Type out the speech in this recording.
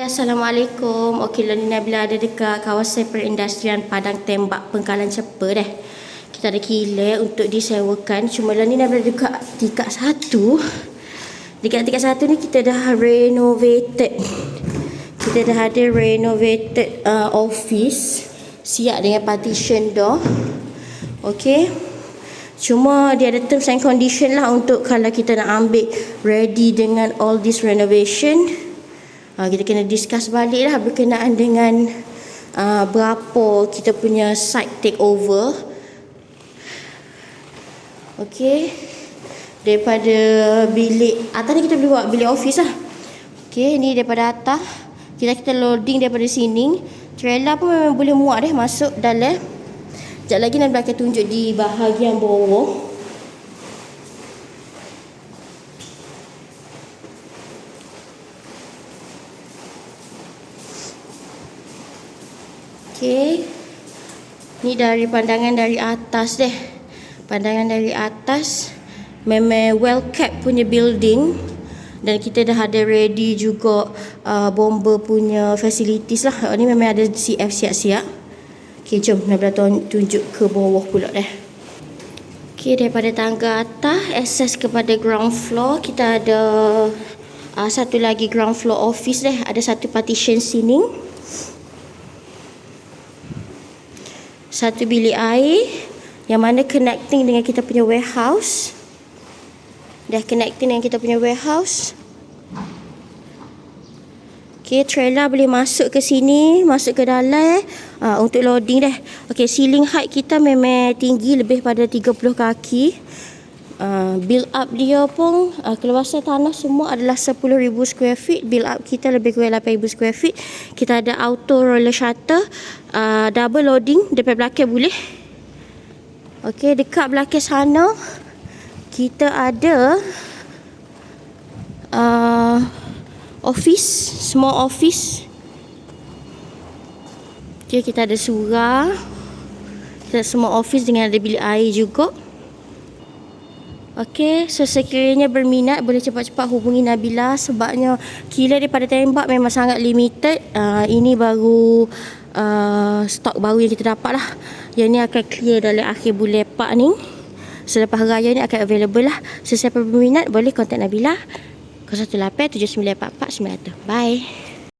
Assalamualaikum. Okey, Lani Nabila ada dekat kawasan perindustrian Padang Tembak Pengkalan Cepa dah. Kita ada kilat untuk disewakan. Cuma Lani Nabila dekat tingkat 1. Dekat tingkat 1 ni kita dah renovated. Kita dah ada renovated office. Siap dengan partition door. Okey. Cuma dia ada terms and condition lah untuk kalau kita nak ambil ready dengan all this renovation. Kita kena discuss balik lah berkenaan dengan berapa kita punya site takeover. Okey. Daripada bilik atas ni kita boleh buat bilik office lah. Okey, ni daripada atas. Kita loading daripada sini. Trailer pun memang boleh muat masuk dalam. Sekejap lagi nak akan tunjuk di bahagian bawah. Okey. Ni dari pandangan dari atas deh. Pandangan dari atas memang well kept punya building. Dan kita dah ada ready juga bomber punya facilities lah. Ni memang ada CF siap-siap. Okey, jom Nabila tunjuk ke bawah pula dah. Okey, daripada tangga atas akses kepada ground floor, kita ada satu lagi ground floor office dah. Ada satu partition sini. Satu bilik air yang mana connecting dengan kita punya warehouse. Dah connecting dengan kita punya warehouse. Okey, trailer boleh masuk ke sini, masuk ke dalam untuk loading dah. Okey, ceiling height kita memang tinggi lebih pada 30 kaki. Build up dia pun keluasan tanah semua adalah 10,000 square feet. Build up kita lebih kurang 8,000 square feet. Kita ada auto roller shutter, double loading depan belakang boleh. Okey, dekat belakang sana kita ada office, small office. Okey, kita ada surau. Kita ada small office dengan ada bilik air juga. Okey, so sekiranya berminat boleh cepat-cepat hubungi Nabila sebabnya kilat daripada tembak memang sangat limited. Ini baru stok baru yang kita dapat lah. Yang ni akan clear dalam akhir bulan 4 ni. Selepas raya ni akan available lah. Sesiapa berminat boleh contact Nabila 018 7944 900. Bye.